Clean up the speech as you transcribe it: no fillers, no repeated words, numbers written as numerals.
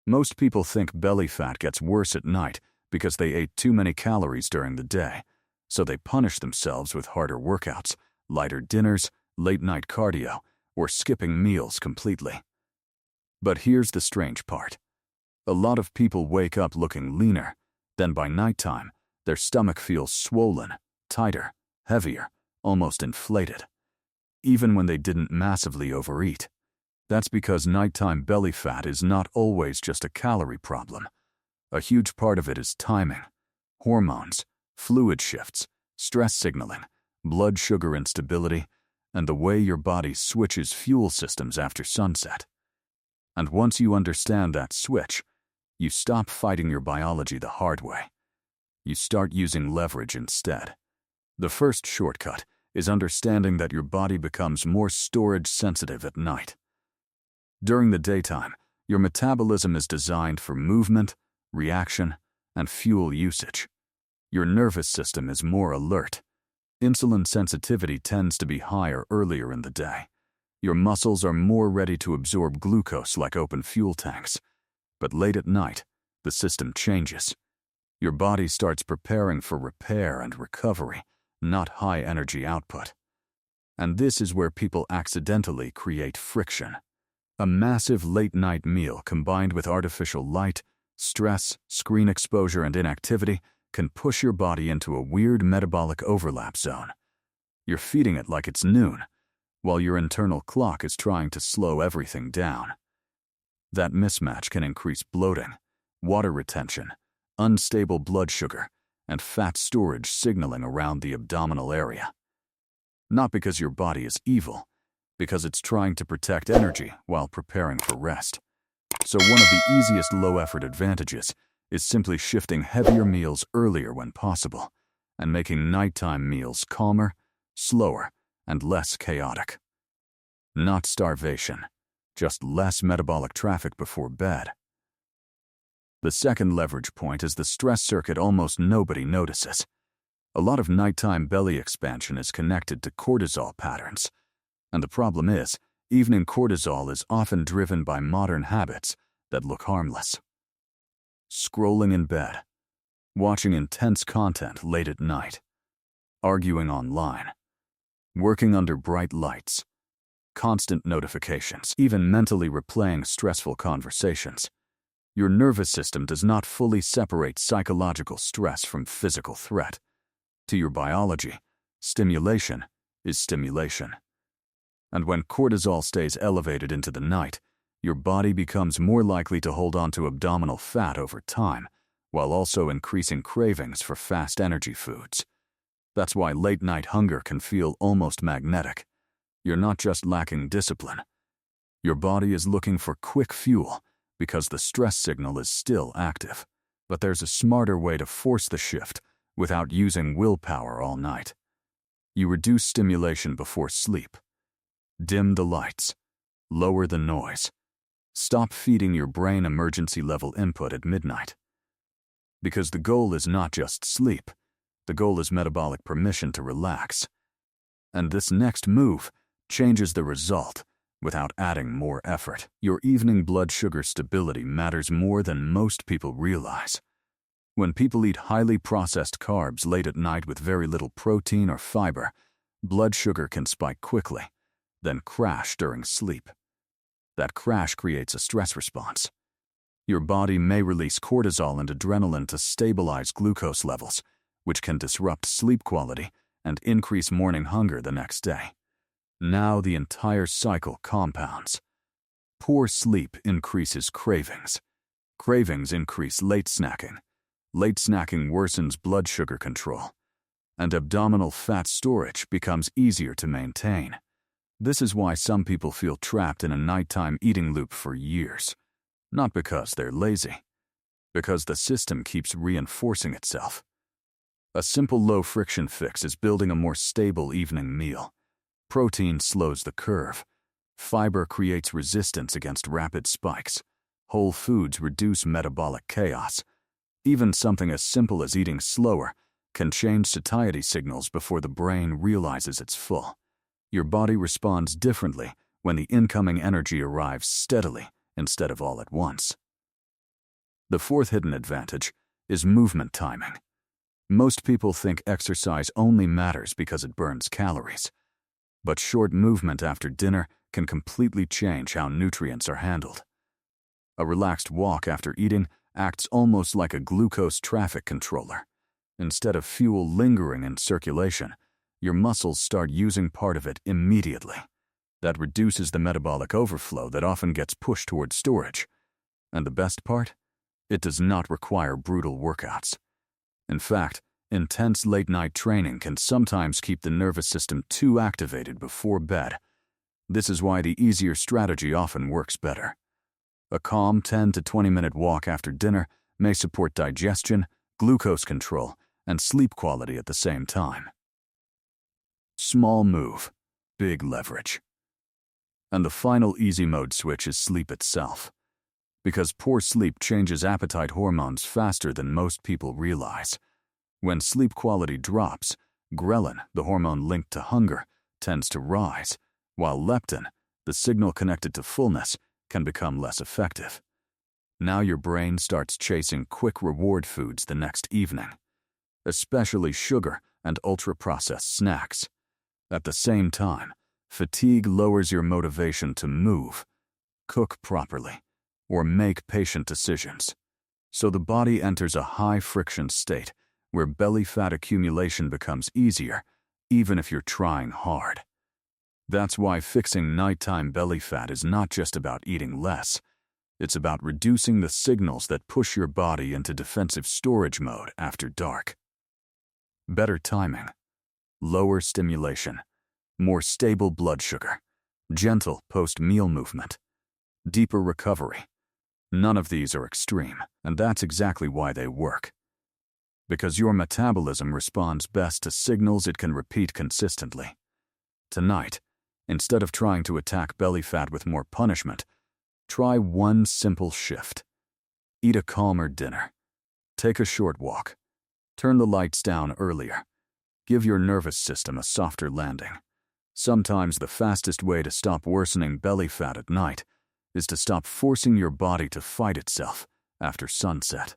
Most people think belly fat gets worse at night because they ate too many calories during the day, so they punish themselves with harder workouts, lighter dinners, late-night cardio, or skipping meals completely. But here's the strange part. A lot of people wake up looking leaner, then by nighttime, their stomach feels swollen, tighter, heavier, almost inflated, even when they didn't massively overeat. That's because nighttime belly fat is not always just a calorie problem. A huge part of it is timing, hormones, fluid shifts, stress signaling, blood sugar instability, and the way your body switches fuel systems after sunset. And once you understand that switch, you stop fighting your biology the hard way. You start using leverage instead. The first shortcut is understanding that your body becomes more storage sensitive at night. During the daytime, your metabolism is designed for movement, reaction, and fuel usage. Your nervous system is more alert. Insulin sensitivity tends to be higher earlier in the day. Your muscles are more ready to absorb glucose like open fuel tanks. But late at night, the system changes. Your body starts preparing for repair and recovery, not high energy output. And this is where people accidentally create friction. A massive late-night meal combined with artificial light, stress, screen exposure, and inactivity can push your body into a weird metabolic overlap zone. You're feeding it like it's noon, while your internal clock is trying to slow everything down. That mismatch can increase bloating, water retention, unstable blood sugar, and fat storage signaling around the abdominal area. Not because your body is evil, because it's trying to protect energy while preparing for rest. So one of the easiest low-effort advantages is simply shifting heavier meals earlier when possible, and making nighttime meals calmer, slower, and less chaotic. Not starvation, just less metabolic traffic before bed. The second leverage point is the stress circuit almost nobody notices. A lot of nighttime belly expansion is connected to cortisol patterns. And the problem is, evening cortisol is often driven by modern habits that look harmless. Scrolling in bed, watching intense content late at night, arguing online, working under bright lights, constant notifications, even mentally replaying stressful conversations. Your nervous system does not fully separate psychological stress from physical threat. To your biology, stimulation is stimulation. And when cortisol stays elevated into the night, your body becomes more likely to hold on to abdominal fat over time, while also increasing cravings for fast energy foods. That's why late-night hunger can feel almost magnetic. You're not just lacking discipline. Your body is looking for quick fuel because the stress signal is still active. But there's a smarter way to force the shift without using willpower all night. You reduce stimulation before sleep. Dim the lights. Lower the noise. Stop feeding your brain emergency-level input at midnight. Because the goal is not just sleep. The goal is metabolic permission to relax. And this next move changes the result without adding more effort. Your evening blood sugar stability matters more than most people realize. When people eat highly processed carbs late at night with very little protein or fiber, blood sugar can spike quickly, then crash during sleep. That crash creates a stress response. Your body may release cortisol and adrenaline to stabilize glucose levels, which can disrupt sleep quality and increase morning hunger the next day. Now the entire cycle compounds. Poor sleep increases cravings. Cravings increase late snacking. Late snacking worsens blood sugar control. And abdominal fat storage becomes easier to maintain. This is why some people feel trapped in a nighttime eating loop for years. Not because they're lazy, because the system keeps reinforcing itself. A simple low-friction fix is building a more stable evening meal. Protein slows the curve. Fiber creates resistance against rapid spikes. Whole foods reduce metabolic chaos. Even something as simple as eating slower can change satiety signals before the brain realizes it's full. Your body responds differently when the incoming energy arrives steadily instead of all at once. The fourth hidden advantage is movement timing. Most people think exercise only matters because it burns calories. But short movement after dinner can completely change how nutrients are handled. A relaxed walk after eating acts almost like a glucose traffic controller. Instead of fuel lingering in circulation, your muscles start using part of it immediately. That reduces the metabolic overflow that often gets pushed towards storage. And the best part? It does not require brutal workouts. In fact, intense late-night training can sometimes keep the nervous system too activated before bed. This is why the easier strategy often works better. A calm 10 to 20-minute walk after dinner may support digestion, glucose control, and sleep quality at the same time. Small move, big leverage. And the final easy mode switch is sleep itself. Because poor sleep changes appetite hormones faster than most people realize. When sleep quality drops, ghrelin, the hormone linked to hunger, tends to rise, while leptin, the signal connected to fullness, can become less effective. Now your brain starts chasing quick reward foods the next evening, especially sugar and ultra-processed snacks. At the same time, fatigue lowers your motivation to move, cook properly, or make patient decisions. So the body enters a high-friction state where belly fat accumulation becomes easier, even if you're trying hard. That's why fixing nighttime belly fat is not just about eating less. It's about reducing the signals that push your body into defensive storage mode after dark. Better timing, lower stimulation, more stable blood sugar, gentle post-meal movement, deeper recovery. None of these are extreme, and that's exactly why they work. Because your metabolism responds best to signals it can repeat consistently. Tonight, instead of trying to attack belly fat with more punishment, try one simple shift. Eat a calmer dinner. Take a short walk. Turn the lights down earlier. Give your nervous system a softer landing. Sometimes the fastest way to stop worsening belly fat at night is to stop forcing your body to fight itself after sunset.